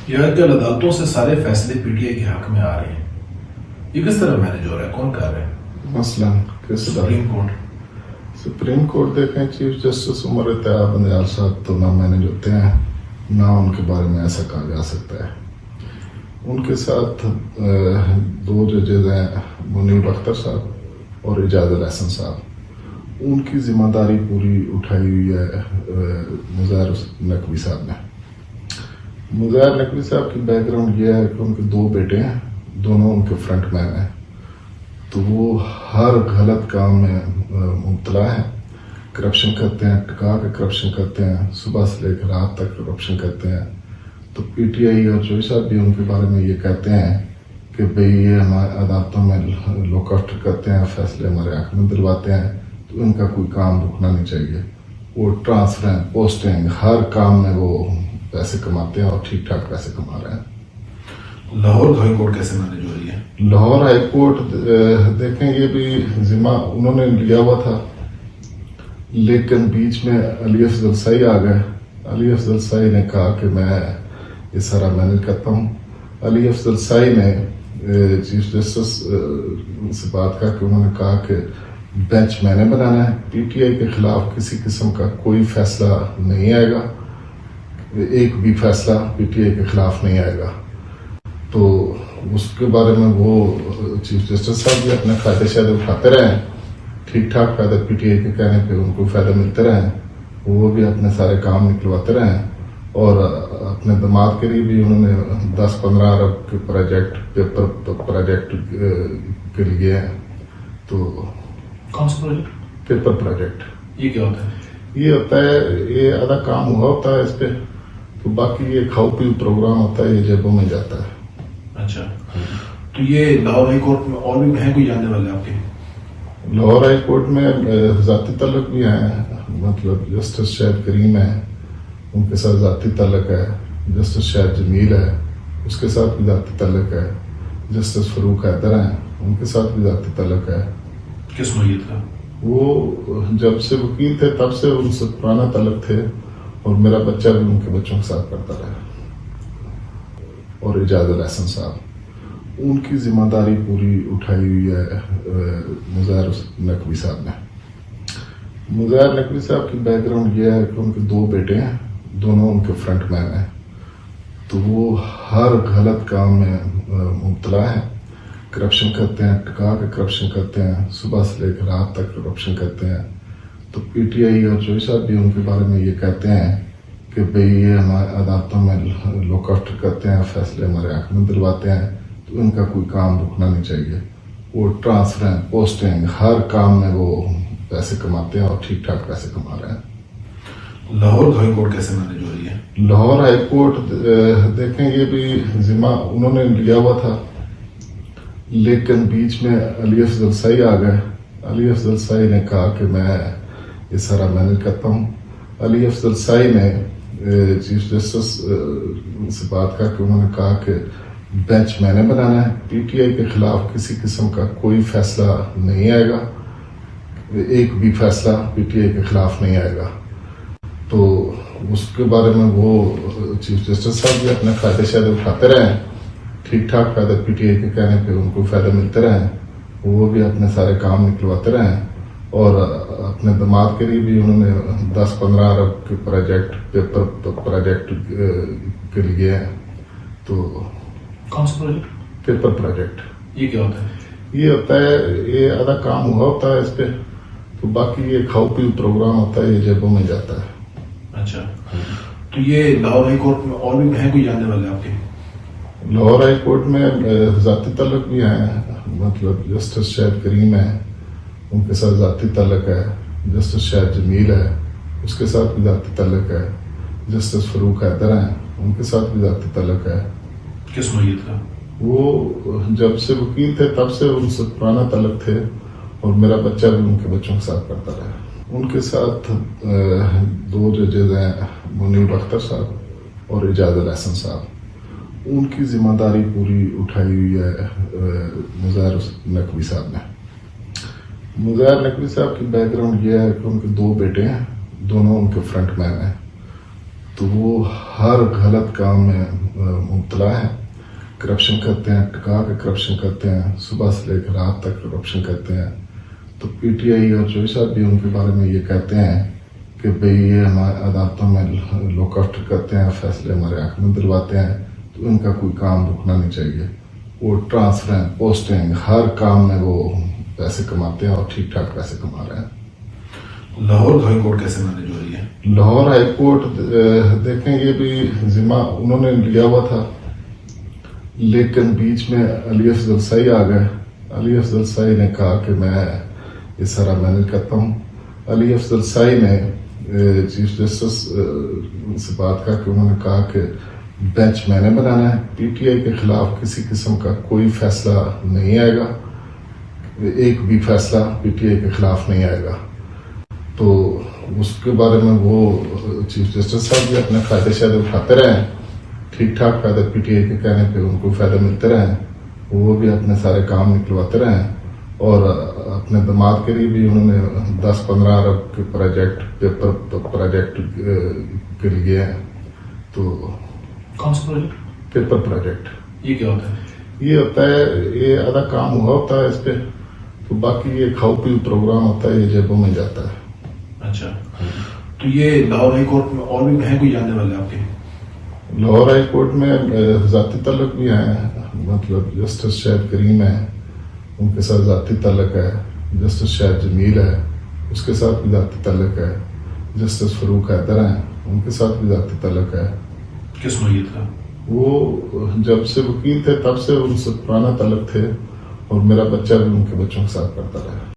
یہ آج کل عدالتوں سے سارے فیصلے پی ٹی آئی کے حق میں آ رہے ہیں، یہ کس طرح مینج ہو رہا ہے؟ کون کر رہا ہے؟ مثلاً سپریم کورٹ دیکھیں، چیف جسٹس عمر اتحاد بندیال صاحب تو نہ مینج ہوتے ہیں، نہ ان کے بارے میں ایسا کہا جا سکتا ہے۔ ان کے ساتھ دو ججز ہیں، منیب اختر صاحب اور اعجاز الحسن صاحب، ان کی ذمہ داری پوری اٹھائی ہوئی ہے مظاہر نقوی صاحب نے۔ مظاہر نقوی صاحب کی بیک گراؤنڈ یہ ہے کہ ان کے دو بیٹے ہیں، دونوں ان کے فرنٹ مین ہیں، تو وہ ہر غلط کام میں مبتلا ہیں، کرپشن کرتے ہیں، ٹکا کے کرپشن کرتے ہیں، صبح سے لے کر رات تک کرپشن کرتے ہیں۔ تو پی ٹی آئی اور جوئی صاحب بھی ان کے بارے میں یہ کہتے ہیں کہ بھئی یہ ہمارے عدالتوں میں لوک آفٹر کرتے ہیں، فیصلے ہمارے حق میں دلواتے ہیں، تو ان کا کوئی کام رکنا نہیں چاہیے۔ وہ ٹرانسفر، پوسٹنگ، ہر کام میں وہ پیسے کماتے ہیں اور ٹھیک ٹھاک پیسے کما رہے ہیں۔ لاہور ہائی کورٹ کیسے مینج ہو رہی ہے؟ لاہور ہائی کورٹ دیکھیں، یہ بھی ذمہ انہوں نے لیا ہوا تھا، لیکن بیچ میں علی افضل سعی آ گئے۔ علی افضل سعی نے کہا کہ میں یہ سارا مینج کرتا ہوں۔ علی افضل سعی نے چیف جسٹس سے بات کر کے انہوں نے کہا کہ بینچ میں نے بنانا ہے، پی ٹی آئی کے خلاف کسی قسم کا کوئی فیصلہ نہیں آئے گا، ایک بھی فیصلہ پی ٹی آئی کے خلاف نہیں آئے گا۔ تو اس کے بارے میں وہ چیف جسٹس صاحب بھی اپنے فائدے شائدے اٹھاتے رہے ہیں، ٹھیک ٹھاک فائدہ پی ٹی آئی کے کہنے پہ ان کو فائدہ ملتے رہے، وہ بھی اپنے سارے کام نکلواتے رہے، اور اپنے دماد کے لیے بھی انہوں نے 10-15 ارب کے پیپر پروجیکٹ کے لیے، تو کون سا پروجیکٹ؟ Paper project. یہ کیا ہوتا ہے؟ یہ ہوتا ہے، یہ آدھا کام ہوا ہوتا ہے اس پہ، تو باقی یہ کھاؤ پیو پروگرام ہوتا ہے، یہ جیبوں میں جاتا ہے۔ اچھا، تو یہ لاہور ہائی کورٹ میں اور بھی ہیں کوئی جاننے والے آپ کے؟ لاہور ہائی کورٹ میں ذاتی تعلق بھی ہیں، مطلب جسٹس شاہد کریم ہے، ان کے ساتھ ذاتی تعلق ہے، جسٹس شاہد جمیل ہے، اس کے ساتھ بھی ذاتی تعلق ہے، جسٹس فاروق حیدر ہیں، ان کے ساتھ بھی ذاتی تعلق ہے۔ کس نوعیت کا؟ وہ جب سے وکیل تھے تب سے ان سے پرانا تعلق تھے، اور میرا بچہ بھی ان کے بچوں کے ساتھ پڑھتا رہا۔ اور اعجاز الحسن صاحب، ان کی ذمہ داری پوری اٹھائی ہوئی ہے مظاہر نقوی صاحب نے۔ مظاہر نقوی صاحب کی بیک گراؤنڈ یہ ہے کہ ان کے دو بیٹے ہیں، دونوں ان کے فرنٹ مین ہیں، تو وہ ہر غلط کام میں مبتلا ہیں، کرپشن کرتے ہیں، ٹکا کے کرپشن کرتے ہیں، صبح سے لے کر رات تک کرپشن کرتے ہیں۔ تو پی ٹی آئی اور جوئی صاحب بھی ان کے بارے میں یہ کہتے ہیں کہ بھئی یہ ہمارے عدالتوں میں لوک آفٹر کرتے ہیں، فیصلے ہمارے حق میں دلواتے ہیں، تو ان کا کوئی کام رکنا نہیں چاہیے۔ وہ ٹرانسفر، پوسٹنگ، ہر کام میں وہ پیسے کماتے ہیں اور ٹھیک ٹھاک پیسے کما رہے ہیں۔ لاہور ہائی کورٹ کیسے مینج ہو رہی ہے؟ لاہور ہائی کورٹ دیکھیں، یہ بھی ذمہ انہوں نے لیا ہوا تھا، لیکن بیچ میں علی افضل سعی آ گئے۔ علی افضل سعی نے کہا کہ میں یہ سارا مینج کرتا ہوں۔ علی افضل سعی نے چیف جسٹس سے بات کر کے انہوں نے کہا کہ بینچ میں نے بنانا ہے، پی ٹی آئی کے خلاف کسی قسم کا کوئی فیصلہ نہیں آئے گا، ایک بھی فیصلہ پی ٹی آئی کے خلاف نہیں آئے گا۔ تو اس کے بارے میں وہ چیف جسٹس صاحب بھی اپنے فائدے شائدے اٹھاتے رہے، ٹھیک ٹھاک فائدہ پی ٹی آئی کے کہنے پہ ان کو فائدہ ملتے رہے، وہ بھی اپنے سارے کام نکلواتے رہے، اور اپنے دماد کے لیے بھی انہوں نے 10-15 ارب کے پیپر پروجیکٹ کے لیے، تو کون سا پروجیکٹ؟ Paper project. یہ کیا ہوتا ہے؟ یہ ہوتا ہے، یہ آدھا کام ہوا ہوتا ہے اس پہ، تو باقی یہ کھاؤ پیو پروگرام ہوتا ہے، یہ جیبوں میں جاتا ہے۔ اچھا، تو یہ لاہور ہائی کورٹ میں اور بھی ہیں کوئی جاننے والے آپ کے؟ لاہور ہائی کورٹ میں ذاتی تعلق بھی ہیں، مطلب جسٹس شاہد کریم ہے، ان کے ساتھ ذاتی تعلق ہے، جسٹس شاہد جمیل ہے، اس کے ساتھ بھی ذاتی تعلق ہے، جسٹس فاروق حیدر ہیں، ان کے ساتھ بھی ذاتی تعلق ہے۔ کس نوعیت کا؟ وہ جب سے وکیل تھے تب سے ان سے پرانا تعلق تھے، اور میرا بچہ بھی ان کے بچوں کے ساتھ پڑھتا رہا۔ ان کے ساتھ دو ججز ہیں، منیب اختر صاحب اور اعجاز الحسن صاحب، ان کی ذمہ داری پوری اٹھائی ہوئی ہے مظاہر نقوی صاحب نے۔ مظاہر نقوی صاحب کی بیک گراؤنڈ یہ ہے کہ ان کے دو بیٹے ہیں، دونوں ان کے فرنٹ مین ہیں، تو وہ ہر غلط کام میں مبتلا ہیں. کرپشن کرتے ہیں, ٹکا کے کرپشن کرتے ہیں, صبح سے لے کر رات تک کرپشن کرتے ہیں. تو پی ٹی آئی اور چوہدری صاحب بھی ان کے بارے میں یہ کہتے ہیں کہ بھئی یہ ہمارے عدالتوں میں لوک آفٹر کرتے ہیں, فیصلے ہمارے حق میں دلواتے ہیں, تو ان کا کوئی کام رکنا نہیں چاہیے. وہ ٹرانسفر, پوسٹنگ, ہر کام میں وہ پیسے کماتے ہیں اور ٹھیک ٹھاک پیسے کما رہے ہیں. لاہور ہائی کورٹ کیسے مینج ہو رہی ہے؟ لاہور ہائی کورٹ دیکھیں یہ بھی ذمہ انہوں نے لیا ہوا تھا, لیکن بیچ میں علی افضل سعید آ گئے. علی افضل سعید نے کہا کہ میں یہ سارا مینج کرتا ہوں. علی افضل سعید نے چیف جسٹس سے بات کر کے انہوں نے کہا کہ بینچ میں نے بنانا ہے, پی ٹی آئی کے خلاف کسی قسم کا کوئی فیصلہ نہیں آئے گا, ایک بھی فیصلہ پی ٹی آئی کے خلاف نہیں آئے گا. تو اس کے بارے میں وہ چیف جسٹس صاحب بھی اپنے فائدے شاید اٹھاتے رہے ہیں, ٹھیک ٹھاک فائدے پی ٹی آئی کے کہنے پہ ان کو فائدے ملتے رہے ہیں, وہ بھی اپنے سارے کام نکلواتے رہے ہیں. اور اپنے دماد کے لیے بھی انہوں نے 10-15 ارب کے پروجیکٹ کے لیے ہیں. تو کون سا پروجیکٹ؟ Paper project. یہ کیا ہوتا ہے؟ یہ ہوتا ہے, یہ آدھا کام ہوا ہوتا ہے اس پہ, تو باقی یہ کھاؤ پیو پروگرام ہوتا ہے, یہ جیبوں میں جاتا ہے. اچھا, تو یہ لاہور ہائی کورٹ میں اور بھی ہیں کوئی جاننے والے آپ کے؟ لاہور ہائی کورٹ میں ذاتی تعلق بھی ہیں, مطلب جسٹس شاہد کریم ہے, ان کے ساتھ ذاتی تعلق ہے. جسٹس شاہد جمیل ہے, اس کے ساتھ بھی ذاتی تعلق ہے. جسٹس فاروق حیدر ہیں, ان کے ساتھ بھی ذاتی تعلق ہے. کس نوعیت کا؟ وہ جب سے وکیل تھے تب سے ان سے پرانا تعلق تھے, اور میرا بچہ بھی ان کے بچوں کے ساتھ پڑھتا رہا.